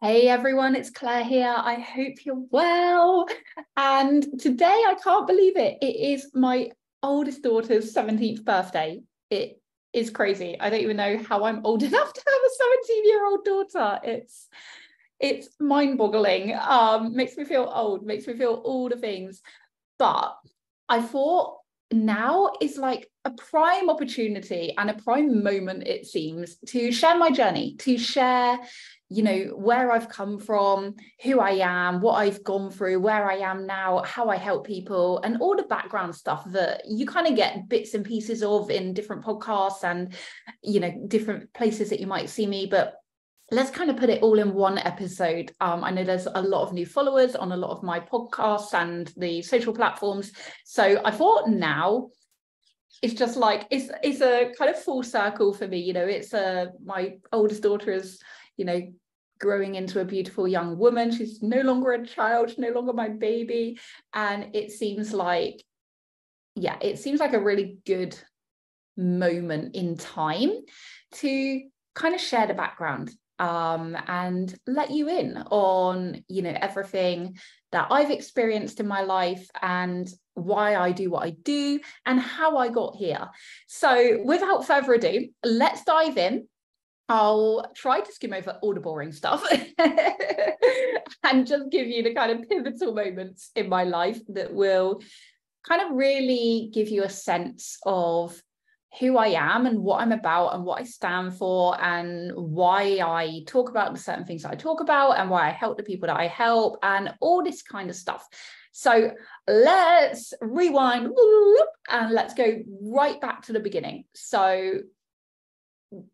Hey everyone, it's Claire here. I hope you're well. And today, I can't believe it. It is my oldest daughter's 17th birthday. It is crazy. I don't even know how I'm old enough to have a 17-year-old daughter. It's mind-boggling. Makes me feel old, makes me feel all the things. But I thought now is like a prime opportunity and a prime moment, it seems, to share my journey, to share, where I've come from, who I am, what I've gone through, where I am now, how I help people, and all the background stuff that you kind of get bits and pieces of in different podcasts and, different places that you might see me. But let's kind of put it all in one episode. I know there's a lot of new followers on a lot of my podcasts and the social platforms. So I thought now it's just like, it's a kind of full circle for me. It's my oldest daughter is, growing into a beautiful young woman. She's no longer a child, no longer my baby. And it seems like a really good moment in time to kind of share the background and let you in on, everything that I've experienced in my life and why I do what I do and how I got here. So without further ado, let's dive in. I'll try to skim over all the boring stuff and just give you the kind of pivotal moments in my life that will kind of really give you a sense of who I am and what I'm about and what I stand for and why I talk about the certain things that I talk about and why I help the people that I help and all this kind of stuff. So let's rewind and let's go right back to the beginning. So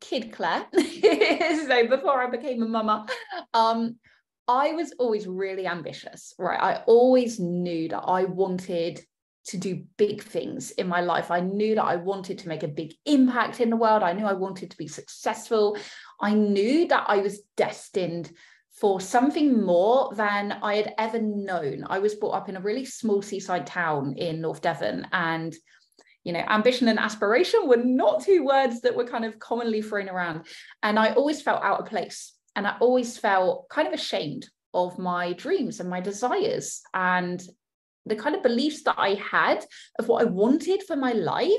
kid Claire, so before I became a mama, I was always really ambitious, right? I always knew that I wanted to do big things in my life. I knew that I wanted to make a big impact in the world. I knew I wanted to be successful. I knew that I was destined for something more than I had ever known. I was brought up in a really small seaside town in North Devon, and ambition and aspiration were not two words that were kind of commonly thrown around. And I always felt out of place. And I always felt kind of ashamed of my dreams and my desires and the kind of beliefs that I had of what I wanted for my life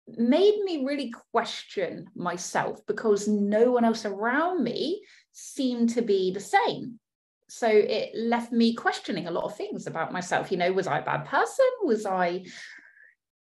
made me really question myself because no one else around me seemed to be the same. So it left me questioning a lot of things about myself. Was I a bad person? Was I,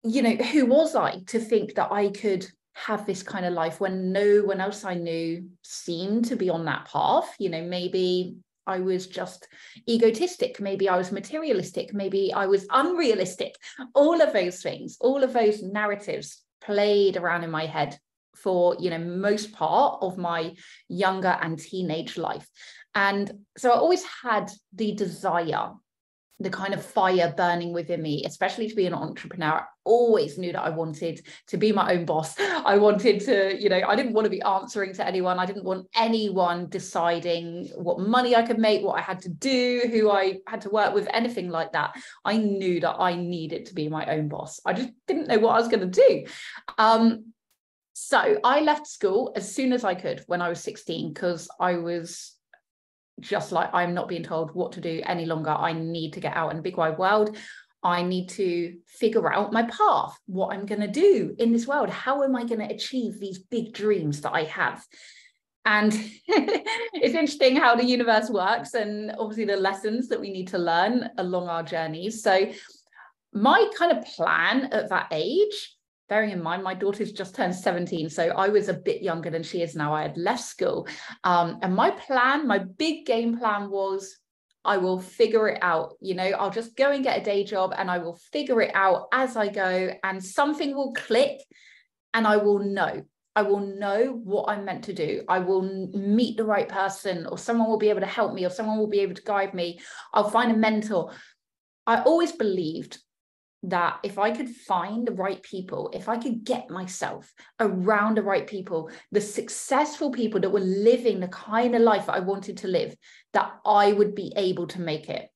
who was I to think that I could have this kind of life when no one else I knew seemed to be on that path? Maybe I was just egotistic. Maybe I was materialistic. Maybe I was unrealistic. All of those things, all of those narratives played around in my head for, most part of my younger and teenage life. And so I always had the desire, the kind of fire burning within me, especially to be an entrepreneur. I always knew that I wanted to be my own boss. I wanted to, I didn't want to be answering to anyone. I didn't want anyone deciding what money I could make, what I had to do, who I had to work with, anything like that. I knew that I needed to be my own boss. I just didn't know what I was going to do. So I left school as soon as I could when I was 16, because I was just like, I'm not being told what to do any longer. I need to get out in the big wide world. I need to figure out my path, what I'm going to do in this world. How am I going to achieve these big dreams that I have? And it's interesting how the universe works and obviously the lessons that we need to learn along our journeys. So my kind of plan at that age, bearing in mind, my daughter's just turned 17. So I was a bit younger than she is now. I had left school. And my plan, my big game plan was, I will figure it out. I'll just go and get a day job and I will figure it out as I go, and something will click and I will know. I will know what I'm meant to do. I will meet the right person, or someone will be able to help me, or someone will be able to guide me. I'll find a mentor. I always believed that if I could find the right people, if I could get myself around the right people, the successful people that were living the kind of life that I wanted to live, that I would be able to make it.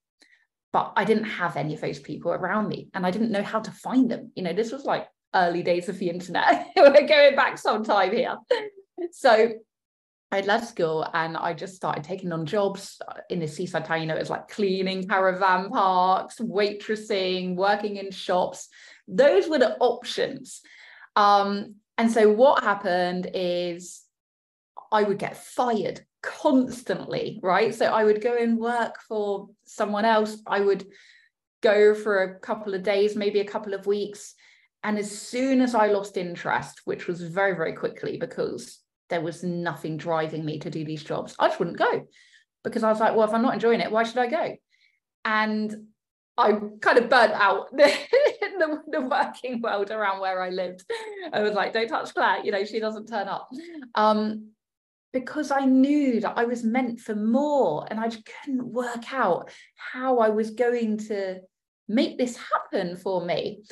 But I didn't have any of those people around me, and I didn't know how to find them. This was like early days of the internet. We're going back some time here. So I'd left school and I just started taking on jobs in the seaside town. You know, it was like cleaning caravan parks, waitressing, working in shops. Those were the options. And so what happened is I would get fired constantly, right? So I would go and work for someone else. I would go for a couple of days, maybe a couple of weeks. And as soon as I lost interest, which was very, very quickly, because there was nothing driving me to do these jobs, I just wouldn't go, because I was like, well, if I'm not enjoying it, why should I go? And I kind of burnt out in the working world around where I lived. I was like, don't touch Claire, you know, she doesn't turn up. Because I knew that I was meant for more, and I just couldn't work out how I was going to make this happen for me.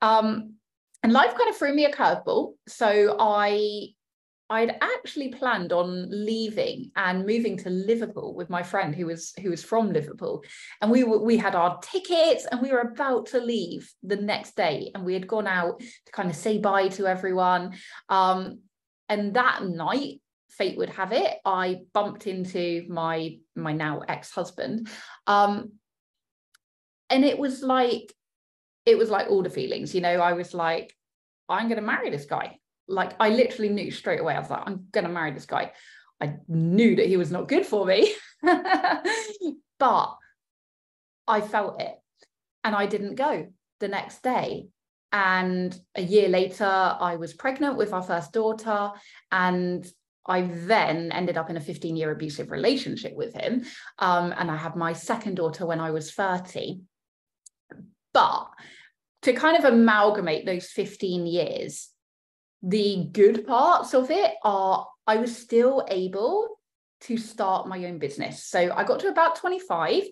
And life kind of threw me a curveball. So I'd actually planned on leaving and moving to Liverpool with my friend who was from Liverpool, and we had our tickets and we were about to leave the next day, and we had gone out to kind of say bye to everyone. And that night, fate would have it, I bumped into my now ex-husband, and it was like all the feelings, you know. I was like, I'm going to marry this guy. Like, I literally knew straight away. I was like, I'm going to marry this guy. I knew that he was not good for me, but I felt it, and I didn't go the next day. And a year later, I was pregnant with our first daughter, and I then ended up in a 15-year abusive relationship with him. And I had my second daughter when I was 30. But to kind of amalgamate those 15 years, the good parts of it are I was still able to start my own business. So I got to about 25,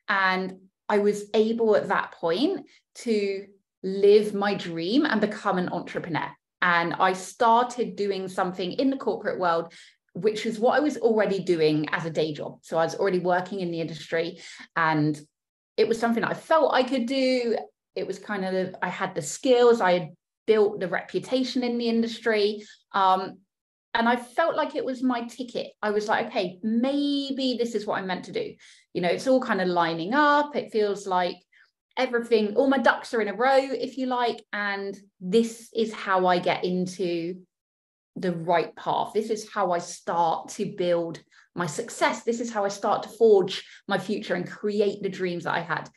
and I was able at that point to live my dream and become an entrepreneur. And I started doing something in the corporate world, which is what I was already doing as a day job. So I was already working in the industry, and it was something I felt I could do. It was kind of, I had the skills, I had built the reputation in the industry. And I felt like it was my ticket. I was like, okay, maybe this is what I'm meant to do. You know, it's all kind of lining up. It feels like everything, all my ducks are in a row, if you like. And this is how I get into the right path. This is how I start to build my success. This is how I start to forge my future and create the dreams that I had.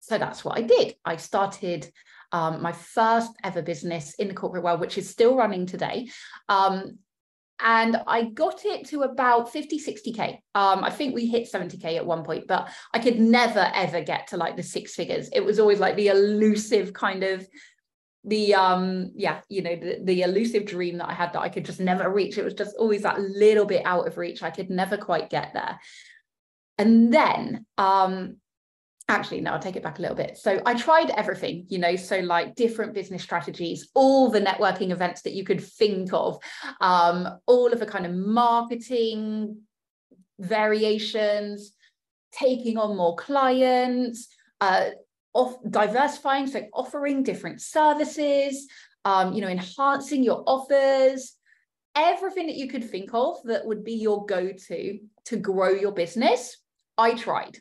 So that's what I did. I started my first ever business in the corporate world, which is still running today. And I got it to about 50, 60K. I think we hit 70K at one point, but I could never, ever get to like the six figures. It was always like the elusive kind of the elusive dream that I had that I could just never reach. It was just always that little bit out of reach. I could never quite get there. And then, actually, no, I'll take it back a little bit. So I tried everything, you know, so like different business strategies, all the networking events that you could think of, all of the kind of marketing variations, taking on more clients, diversifying, so offering different services, enhancing your offers, everything that you could think of that would be your go-to to grow your business. I tried.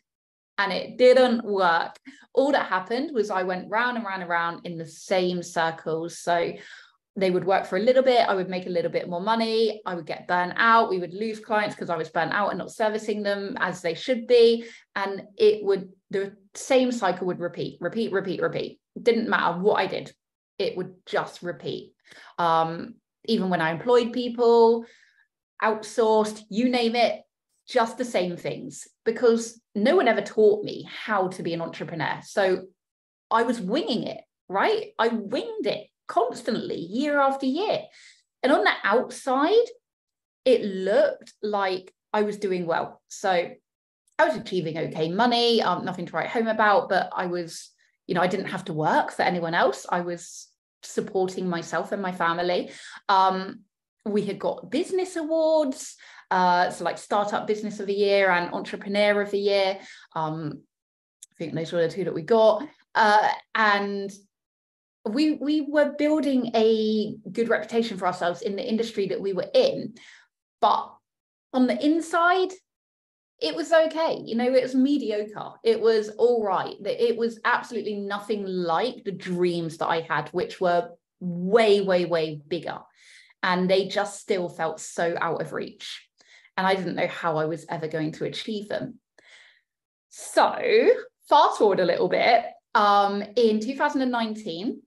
And it didn't work. All that happened was I went round and round and round in the same circles. So they would work for a little bit. I would make a little bit more money. I would get burnt out. We would lose clients because I was burnt out and not servicing them as they should be. And the same cycle would repeat. Didn't matter what I did. It would just repeat. Even when I employed people, outsourced, you name it, just the same things, because no one ever taught me how to be an entrepreneur. So I was winging it, right? I winged it constantly, year after year. And on the outside, it looked like I was doing well. So I was achieving okay money, nothing to write home about, but I was, I didn't have to work for anyone else. I was supporting myself and my family. We had got business awards, so like Startup Business of the Year and Entrepreneur of the Year. I think those were the two that we got. And we were building a good reputation for ourselves in the industry that we were in, but on the inside, it was okay. You know, it was mediocre. It was all right. It was absolutely nothing like the dreams that I had, which were way, way, way bigger. And they just still felt so out of reach. And I didn't know how I was ever going to achieve them. So fast forward a little bit, in 2019,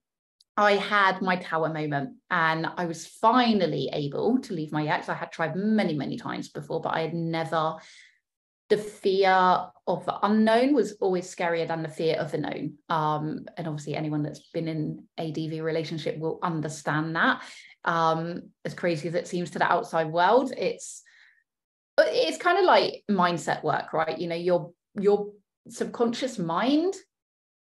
I had my tower moment, and I was finally able to leave my ex. I had tried many, many times before, but I had never, the fear of the unknown was always scarier than the fear of the known. And obviously anyone that's been in a DV relationship will understand that. As crazy as it seems to the outside world, it's kind of like mindset work, right? You know, your subconscious mind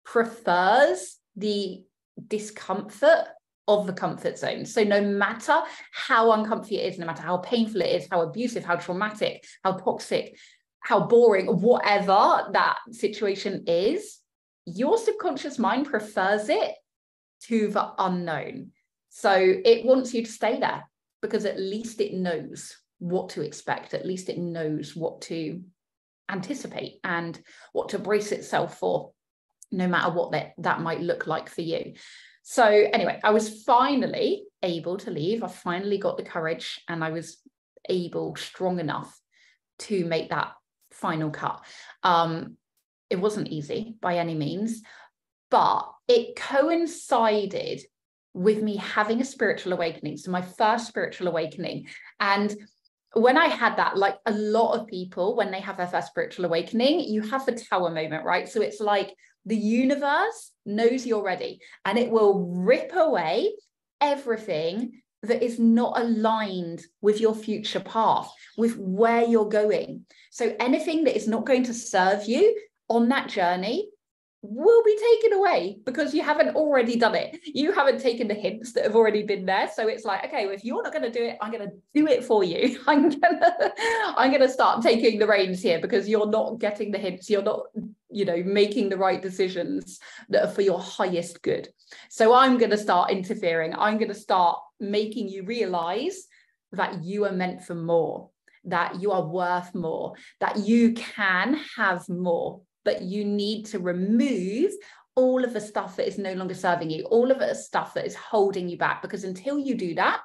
prefers the discomfort of the comfort zone. So no matter how uncomfortable it is, no matter how painful it is, how abusive, how traumatic, how toxic, how boring, whatever that situation is, your subconscious mind prefers it to the unknown. So it wants you to stay there because at least it knows what to expect. At least it knows what to anticipate and what to brace itself for, no matter what that might look like for you. So anyway, I was finally able to leave. I finally got the courage, and I was strong enough to make that final cut. It wasn't easy by any means, but it coincided with me having a spiritual awakening. So my first spiritual awakening. And when I had that, like a lot of people, when they have their first spiritual awakening, you have the tower moment, right? So it's like the universe knows you're ready, and it will rip away everything that is not aligned with your future path, with where you're going. So anything that is not going to serve you on that journey will be taken away because you haven't already done it. You haven't taken the hints that have already been there. So it's like, okay, well, if you're not going to do it, I'm going to do it for you. I'm going to start taking the reins here because you're not getting the hints. You're not, making the right decisions that are for your highest good. So I'm going to start interfering. I'm going to start making you realize that you are meant for more, that you are worth more, that you can have more. But you need to remove all of the stuff that is no longer serving you, all of the stuff that is holding you back, because until you do that,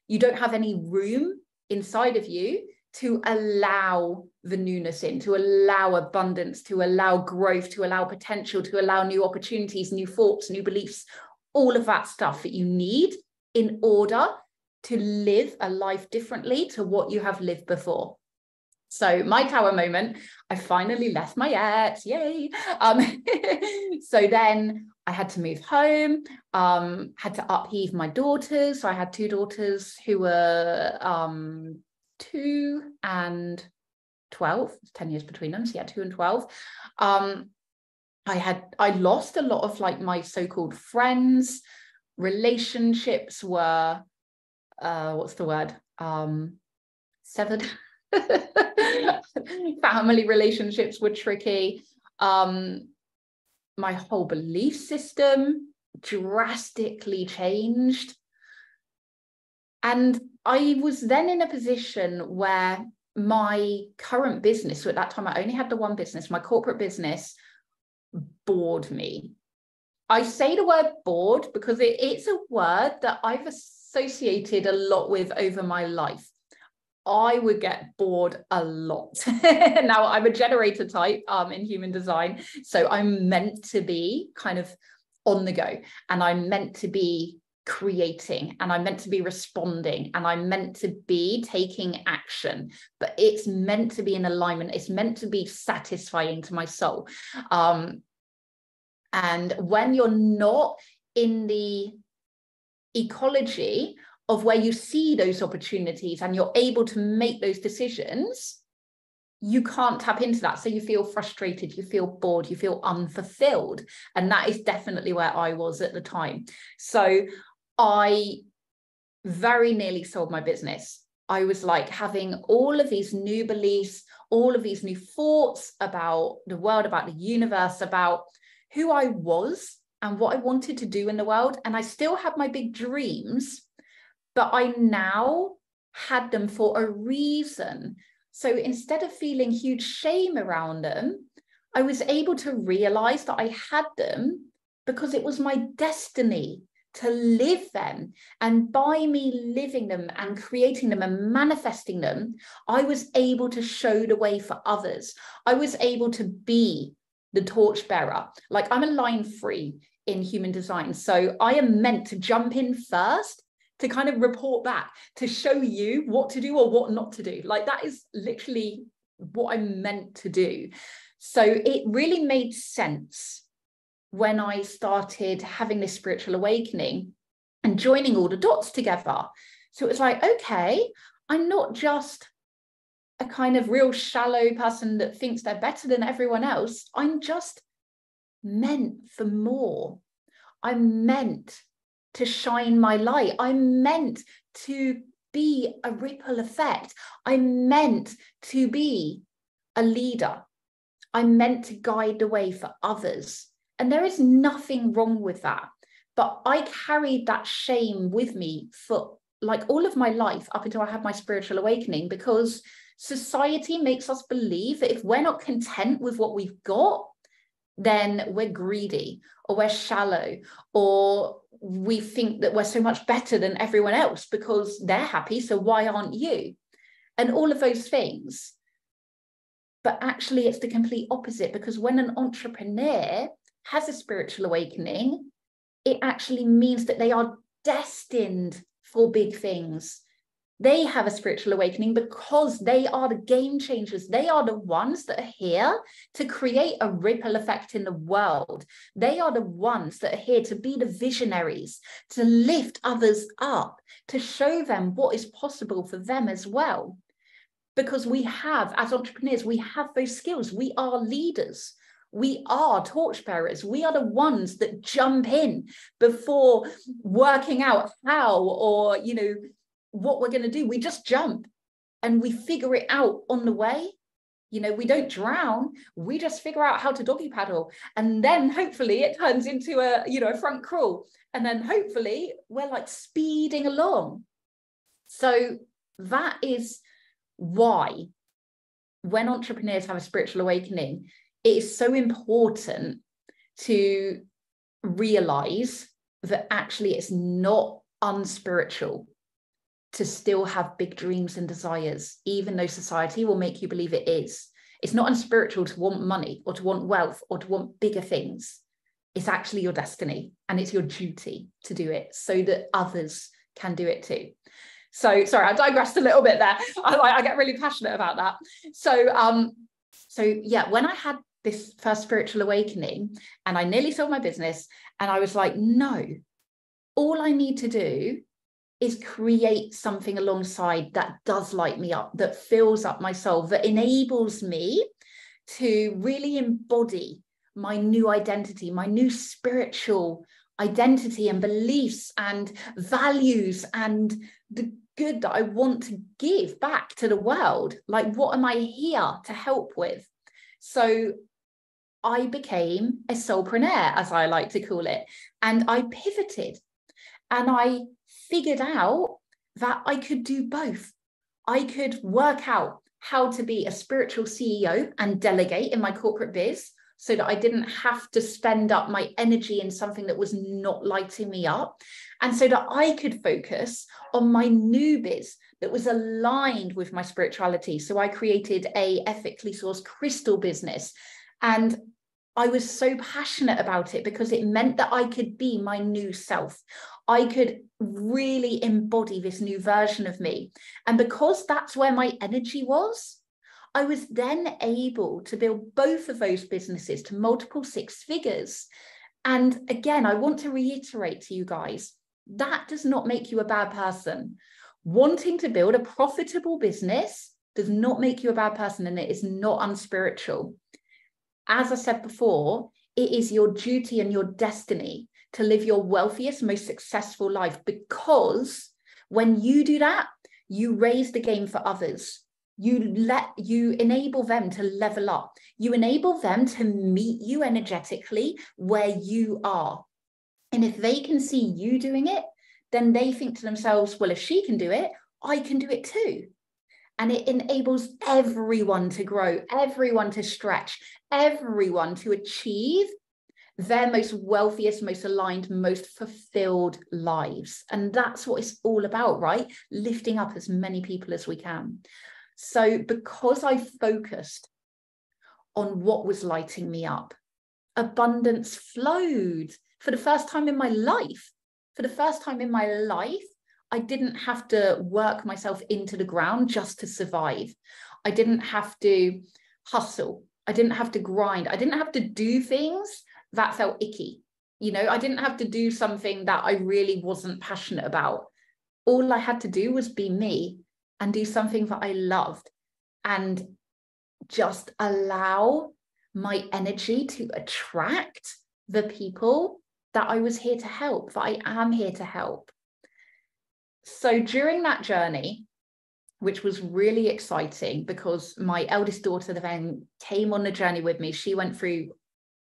you don't have any room inside of you to allow the newness in, to allow abundance, to allow growth, to allow potential, to allow new opportunities, new thoughts, new beliefs, all of that stuff that you need in order to live a life differently to what you have lived before. So my tower moment, I finally left my ex, yay. So then I had to move home, had to upheave my daughters. So I had two daughters who were 2 and 12, 10 years between them. So yeah, 2 and 12. I lost a lot of like my so-called friends. Relationships were, what's the word? Severed. Family relationships were tricky. My whole belief system drastically changed. And I was then in a position where my current business, so at that time I only had the one business, my corporate business, bored me. I say the word bored because it's a word that I've associated a lot with over my life. I would get bored a lot. Now, I'm a generator type in human design, so I'm meant to be kind of on the go, and I'm meant to be creating, and I'm meant to be responding, and I'm meant to be taking action, but it's meant to be in alignment. It's meant to be satisfying to my soul. And when you're not in the ecology of where you see those opportunities and you're able to make those decisions, you can't tap into that. So you feel frustrated, you feel bored, you feel unfulfilled. And that is definitely where I was at the time. So I very nearly sold my business. I was like having all of these new beliefs, all of these new thoughts about the world, about the universe, about who I was and what I wanted to do in the world. And I still had my big dreams, but I now had them for a reason. So instead of feeling huge shame around them, I was able to realize that I had them because it was my destiny to live them. And by me living them and creating them and manifesting them, I was able to show the way for others. I was able to be the torchbearer. Like, I'm a line 3 in human design. So I am meant to jump in first to kind of report back, to show you what to do or what not to do. Like, that is literally what I'm meant to do. So it really made sense when I started having this spiritual awakening and joining all the dots together. So it was like, okay, I'm not just a kind of real shallow person that thinks they're better than everyone else. I'm just meant for more. I'm meant to shine my light. I'm meant to be a ripple effect. I'm meant to be a leader. I'm meant to guide the way for others. And there is nothing wrong with that. But I carried that shame with me for like all of my life up until I had my spiritual awakening, because society makes us believe that if we're not content with what we've got, then we're greedy or we're shallow, or we think that we're so much better than everyone else because they're happy, so why aren't you? And all of those things. But actually, it's the complete opposite, because when an entrepreneur has a spiritual awakening, it actually means that they are destined for big things. They have a spiritual awakening because they are the game changers. They are the ones that are here to create a ripple effect in the world. They are the ones that are here to be the visionaries, to lift others up, to show them what is possible for them as well. Because we have, as entrepreneurs, we have those skills. We are leaders. We are torchbearers. We are the ones that jump in before working out how or, what we're going to do. We just jump and we figure it out on the way. We don't drown. We just figure out how to doggy paddle. And then hopefully it turns into a front crawl. And then hopefully we're like speeding along. So that is why when entrepreneurs have a spiritual awakening, it is so important to realize that actually it's not unspiritual to still have big dreams and desires, even though society will make you believe it is. It's not unspiritual to want money or to want wealth or to want bigger things. It's actually your destiny, and it's your duty to do it so that others can do it too. So sorry, I digressed a little bit there. I get really passionate about that. So yeah, when I had this first spiritual awakening and I nearly sold my business, and I was like, no, all I need to do is create something alongside that does light me up, that fills up my soul, that enables me to really embody my new identity, my new spiritual identity and beliefs and values and the good that I want to give back to the world. Like, what am I here to help with? So I became a soulpreneur, as I like to call it, and I pivoted and I figured out that I could do both. I could work out how to be a spiritual CEO and delegate in my corporate biz so that I didn't have to spend up my energy in something that was not lighting me up, and so that I could focus on my new biz that was aligned with my spirituality. So I created a ethically sourced crystal business, and I was so passionate about it because it meant that I could be my new self. I could really embody this new version of me. And because that's where my energy was, I was then able to build both of those businesses to multiple 6 figures. And again, I want to reiterate to you guys, that does not make you a bad person. Wanting to build a profitable business does not make you a bad person, and it is not unspiritual. As I said before, it is your duty and your destiny to live your wealthiest, most successful life, because when you do that, you raise the game for others. You enable them to level up. You enable them to meet you energetically where you are. And if they can see you doing it, then they think to themselves, well, if she can do it, I can do it too. And it enables everyone to grow, everyone to stretch, everyone to achieve their most wealthiest, most aligned, most fulfilled lives. And that's what it's all about, right? Lifting up as many people as we can. So because I focused on what was lighting me up, abundance flowed for the first time in my life. For the first time in my life, I didn't have to work myself into the ground just to survive. I didn't have to hustle. I didn't have to grind. I didn't have to do things that felt icky. You know, I didn't have to do something that I really wasn't passionate about. All I had to do was be me and do something that I loved and just allow my energy to attract the people that I was here to help, that I am here to help. So during that journey, which was really exciting because my eldest daughter then came on the journey with me. She went through,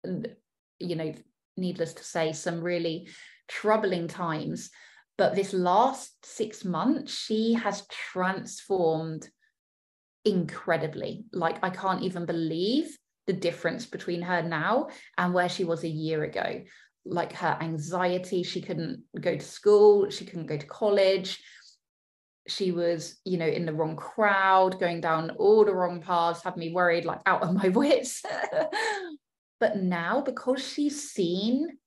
you know, needless to say, some really troubling times. But this last 6 months, she has transformed incredibly. Like, I can't even believe the difference between her now and where she was a year ago. Like, her anxiety, she couldn't go to school, she couldn't go to college. She was, you know, in the wrong crowd, going down all the wrong paths, had me worried, like out of my wits. But now, because she's seen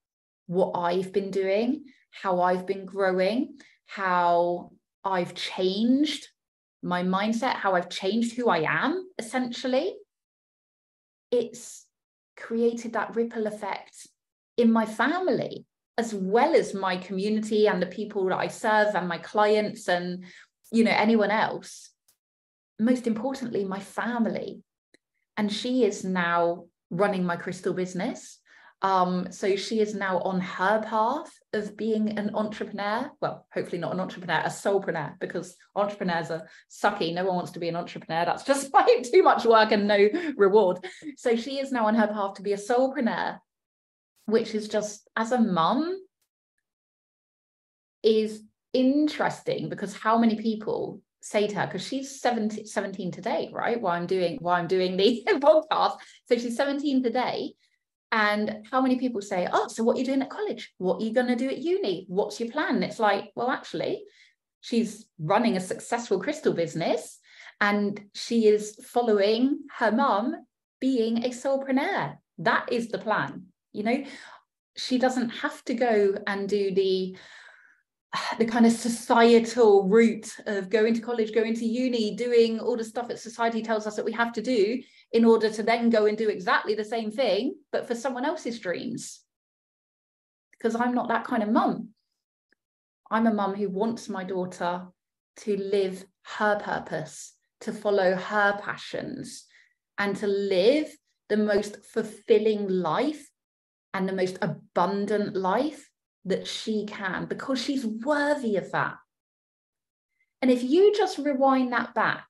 what I've been doing, how I've been growing, how I've changed my mindset, how I've changed who I am, essentially, it's created that ripple effect in my family, as well as my community and the people that I serve and my clients and, you know, anyone else. Most importantly, my family. And she is now running my crystal business. So she is now on her path of being an entrepreneur. Well, hopefully not an entrepreneur, a soulpreneur, because entrepreneurs are sucky. No one wants to be an entrepreneur. That's just like too much work and no reward. So she is now on her path to be a soulpreneur, which is just, as a mum, is interesting, because how many people say to her, because she's 17 today, right? While I'm doing the podcast. So she's 17 today. And how many people say, oh, so what are you doing at college? What are you going to do at uni? What's your plan? And it's like, well, actually, she's running a successful crystal business and she is following her mum being a soulpreneur. That is the plan. You know, she doesn't have to go and do the kind of societal route of going to college, going to uni, doing all the stuff that society tells us that we have to do in order to then go and do exactly the same thing, but for someone else's dreams. Because I'm not that kind of mum. I'm a mum who wants my daughter to live her purpose, to follow her passions, and to live the most fulfilling life and the most abundant life that she can, because she's worthy of that. And if you just rewind that back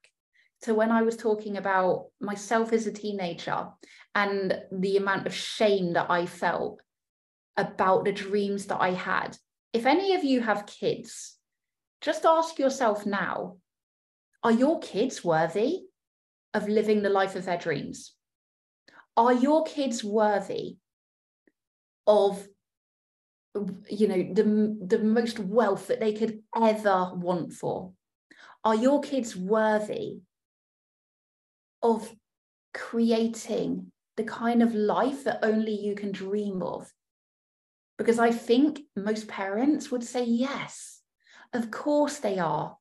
to when I was talking about myself as a teenager and the amount of shame that I felt about the dreams that I had, if any of you have kids, just ask yourself now, are your kids worthy of living the life of their dreams? Are your kids worthy of, you know, the most wealth that they could ever want for? Are your kids worthy of creating the kind of life that only you can dream of? Because I think most parents would say yes, of course they are.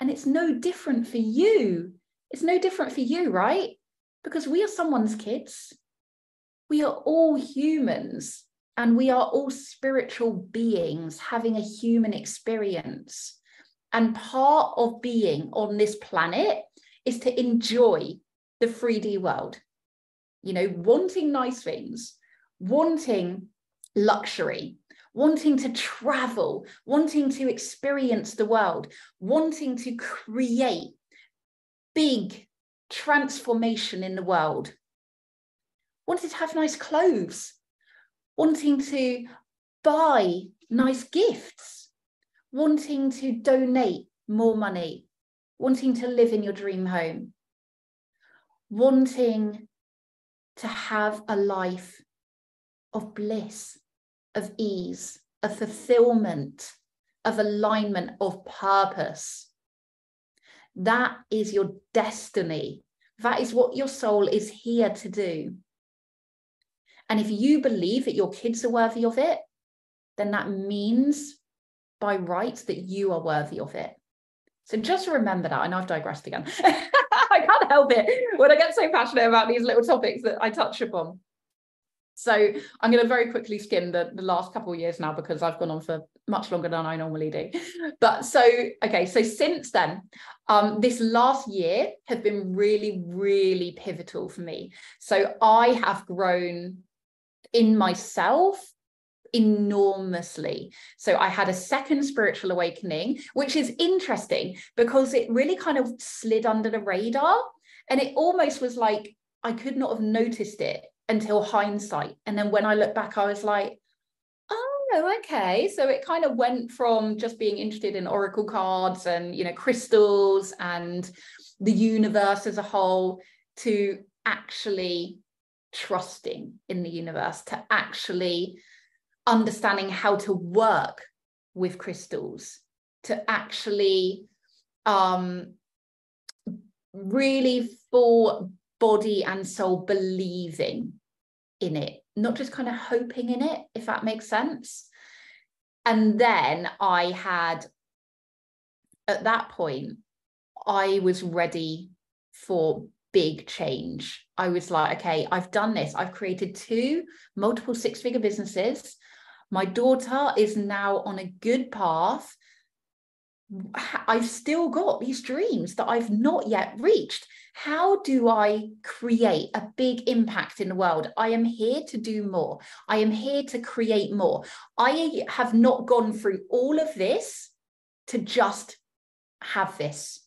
And it's no different for you. It's no different for you, right? Because we are someone's kids. We are all humans. And we are all spiritual beings having a human experience. And part of being on this planet is to enjoy the 3D world. You know, wanting nice things, wanting luxury, wanting to travel, wanting to experience the world, wanting to create big transformation in the world, wanting to have nice clothes, wanting to buy nice gifts, wanting to donate more money, wanting to live in your dream home, wanting to have a life of bliss, of ease, of fulfillment, of alignment, of purpose. That is your destiny. That is what your soul is here to do. And if you believe that your kids are worthy of it, then that means by rights that you are worthy of it. So just remember that. I know I've digressed again. I can't help it when I get so passionate about these little topics that I touch upon. So I'm going to very quickly skim the last couple of years now, because I've gone on for much longer than I normally do. But so since then, this last year has been really, really pivotal for me. So I have grown in myself enormously. So I had a second spiritual awakening, which is interesting because it really kind of slid under the radar, and it almost was like I could not have noticed it until hindsight. And then when I look back, I was like, oh, okay. So it kind of went from just being interested in oracle cards and, you know, crystals and the universe as a whole, to actually trusting in the universe, to actually understanding how to work with crystals, to actually really full body and soul believing in it, not just kind of hoping in it, if that makes sense. And then at that point, I was ready for big change. I was like, okay, I've done this. I've created 2 multiple 6-figure businesses. My daughter is now on a good path. I've still got these dreams that I've not yet reached. How do I create a big impact in the world? I am here to do more. I am here to create more. I have not gone through all of this to just have this.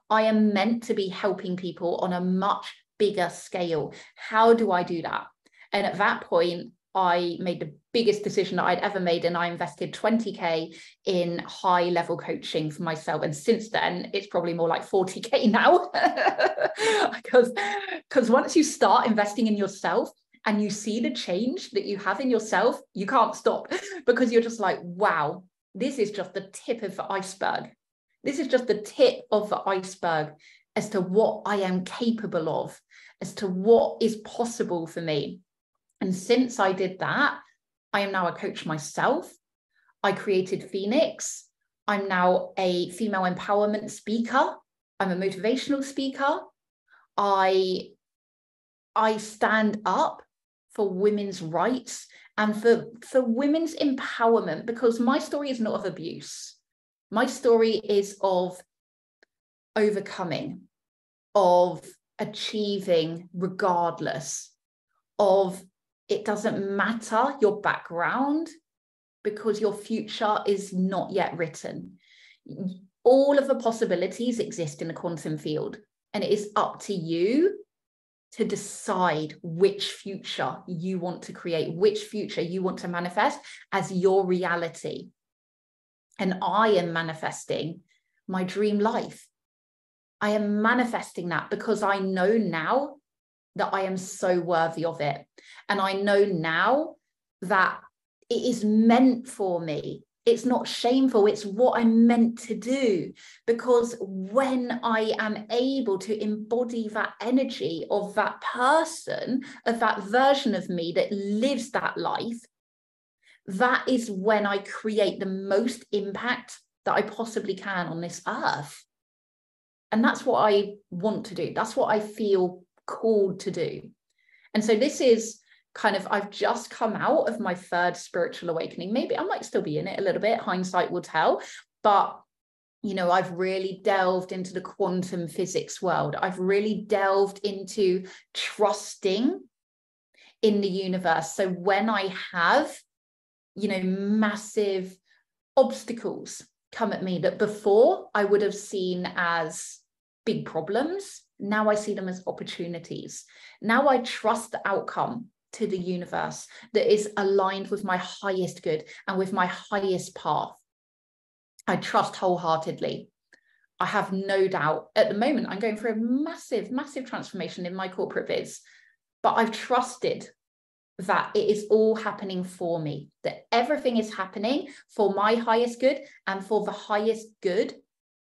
I am meant to be helping people on a much bigger scale. How do I do that? And at that point, I made the biggest decision that I'd ever made, and I invested 20K in high level coaching for myself. And since then, it's probably more like 40K now. Because once you start investing in yourself and you see the change that you have in yourself, you can't stop, because you're just like, wow, this is just the tip of the iceberg. This is just the tip of the iceberg as to what I am capable of, as to what is possible for me. And since I did that, I am now a coach myself. I created Phoenix. I'm now a female empowerment speaker. I'm a motivational speaker. I stand up for women's rights and for women's empowerment, because my story is not of abuse. My story is of overcoming, of achieving regardless, of it doesn't matter your background, because your future is not yet written. All of the possibilities exist in the quantum field, and it is up to you to decide which future you want to create, which future you want to manifest as your reality. And I am manifesting my dream life. I am manifesting that because I know now that I am so worthy of it. And I know now that it is meant for me. It's not shameful. It's what I'm meant to do. Because when I am able to embody that energy of that person, of that version of me that lives that life, that is when I create the most impact that I possibly can on this earth. And that's what I want to do. That's what I feel called to do. And so this is kind of, I've just come out of my 3rd spiritual awakening. Maybe I might still be in it a little bit. Hindsight will tell. But, you know, I've really delved into the quantum physics world. I've really delved into trusting in the universe. So when I have, you know, massive obstacles come at me that before I would have seen as big problems, now I see them as opportunities. Now I trust the outcome. to the universe that is aligned with my highest good and with my highest path. I trust wholeheartedly. I have no doubt. At the moment, I'm going through a massive, massive transformation in my corporate biz, but I've trusted that it is all happening for me, that everything is happening for my highest good and for the highest good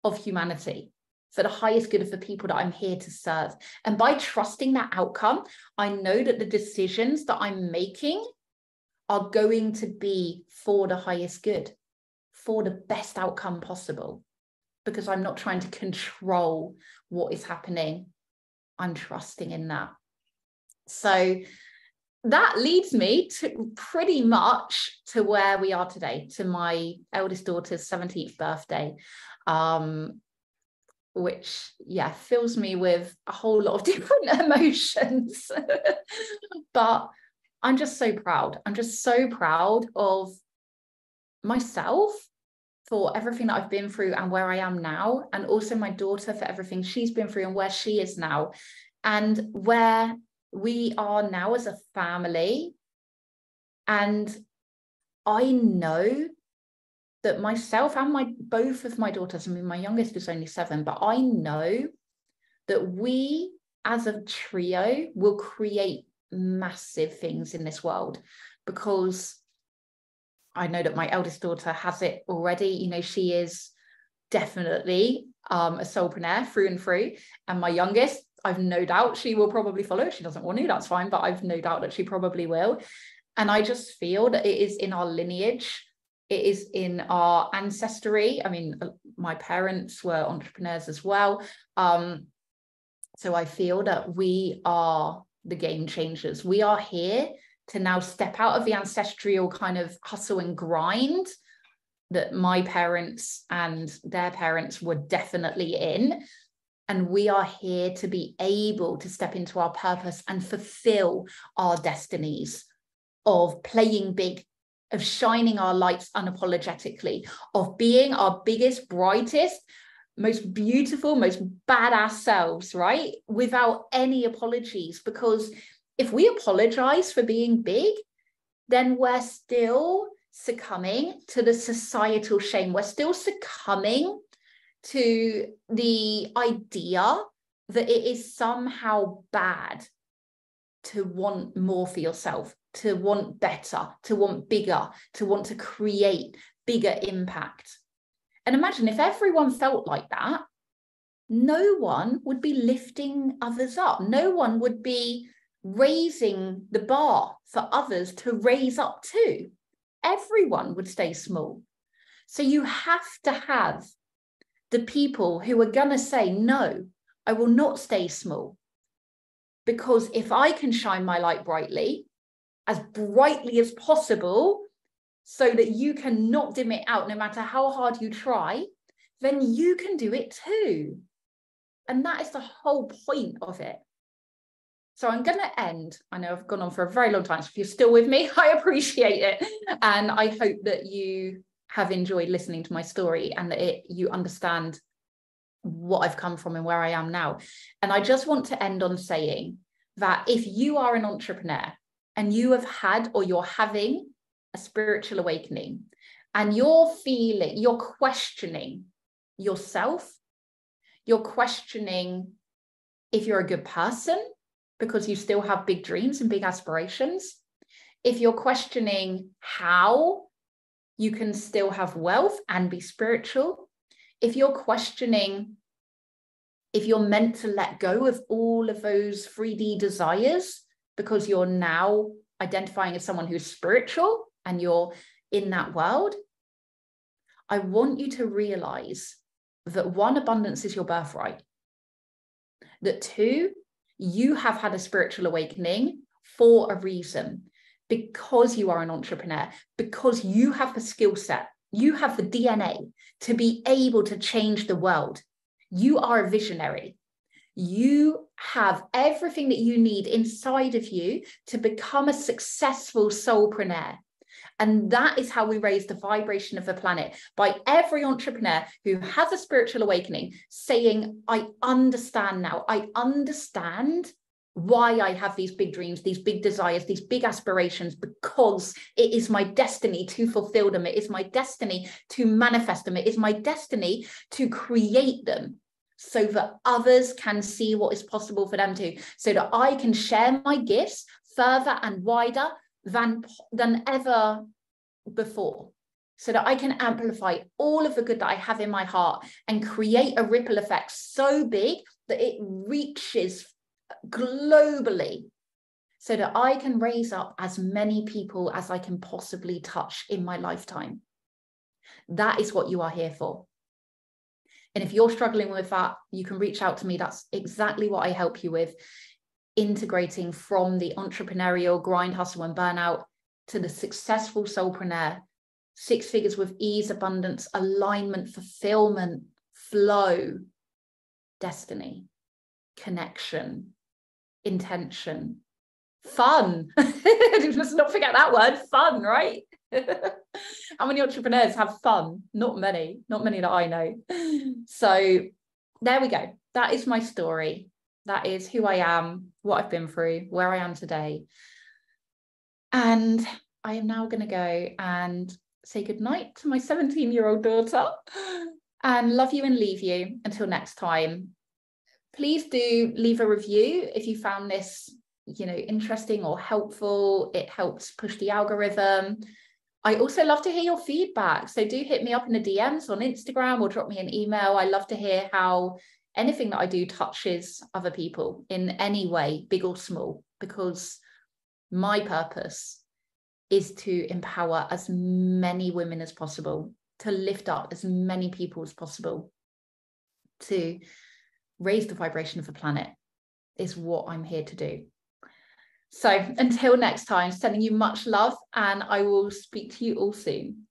of humanity, for the highest good of the people that I'm here to serve. And by trusting that outcome, I know that the decisions that I'm making are going to be for the highest good, for the best outcome possible, because I'm not trying to control what is happening. I'm trusting in that. So that leads me to pretty much to where we are today, to my eldest daughter's 17th birthday, which, yeah, fills me with a whole lot of different emotions. But I'm just so proud. I'm just so proud of myself for everything that I've been through and where I am now, and also my daughter for everything she's been through and where she is now, and where we are now as a family. And I know that myself and both of my daughters, I mean, my youngest is only 7, but I know that we as a trio will create massive things in this world, because I know that my eldest daughter has it already. You know, she is definitely a soulpreneur through and through. And my youngest, I've no doubt she will probably follow. If she doesn't want to, that's fine, but I've no doubt that she probably will. And I just feel that it is in our lineage. It is in our ancestry. I mean, my parents were entrepreneurs as well. So I feel that we are the game changers. We are here to now step out of the ancestral kind of hustle and grind that my parents and their parents were definitely in. And we are here to be able to step into our purpose and fulfill our destinies of playing big, of shining our lights unapologetically, of being our biggest, brightest, most beautiful, most badass selves, right? Without any apologies. Because if we apologize for being big, then we're still succumbing to the societal shame. We're still succumbing to the idea that it is somehow bad to want more for yourself, to want better, to want bigger, to want to create bigger impact. And imagine if everyone felt like that, no one would be lifting others up. No one would be raising the bar for others to raise up to. Everyone would stay small. So you have to have the people who are going to say, no, I will not stay small. Because if I can shine my light brightly as possible, so that you cannot dim it out no matter how hard you try, then you can do it too. And that is the whole point of it. So I'm going to end. I know I've gone on for a very long time, so if you're still with me, I appreciate it. And I hope that you have enjoyed listening to my story and that you understand what I've come from and where I am now. And I just want to end on saying that if you are an entrepreneur and you have had or you're having a spiritual awakening and you're questioning yourself, you're questioning if you're a good person because you still have big dreams and big aspirations, if you're questioning how you can still have wealth and be spiritual, if you're questioning if you're meant to let go of all of those 3D desires because you're now identifying as someone who's spiritual and you're in that world, I want you to realize that 1, abundance is your birthright. That 2, you have had a spiritual awakening for a reason, because you are an entrepreneur, because you have the skill set, you have the DNA to be able to change the world. You are a visionary. You have everything that you need inside of you to become a successful soulpreneur. And that is how we raise the vibration of the planet, by every entrepreneur who has a spiritual awakening saying, I understand now. I understand why I have these big dreams, these big desires, these big aspirations, because it is my destiny to fulfill them. It is my destiny to manifest them. It is my destiny to create them so that others can see what is possible for them too, so that I can share my gifts further and wider than ever before, so that I can amplify all of the good that I have in my heart and create a ripple effect so big that it reaches globally, so that I can raise up as many people as I can possibly touch in my lifetime. That is what you are here for. And if you're struggling with that, you can reach out to me. That's exactly what I help you with, integrating from the entrepreneurial grind, hustle, and burnout to the successful soulpreneur. 6 figures with ease, abundance, alignment, fulfillment, flow, destiny, connection, intention, fun. Let's not forget that word, fun, right? How many entrepreneurs have fun? Not many that I know. So there we go. That is my story. That is who I am, what I've been through, where I am today. And I am now going to go and say goodnight to my 17-year-old daughter and love you and leave you until next time. Please do leave a review if you found this, interesting or helpful. It helps push the algorithm. I also love to hear your feedback. So do hit me up in the DMs on Instagram or drop me an email. I love to hear how anything that I do touches other people in any way, big or small, because my purpose is to empower as many women as possible, to lift up as many people as possible, to raise the vibration of the planet is what I'm here to do. So until next time, sending you much love, and I will speak to you all soon.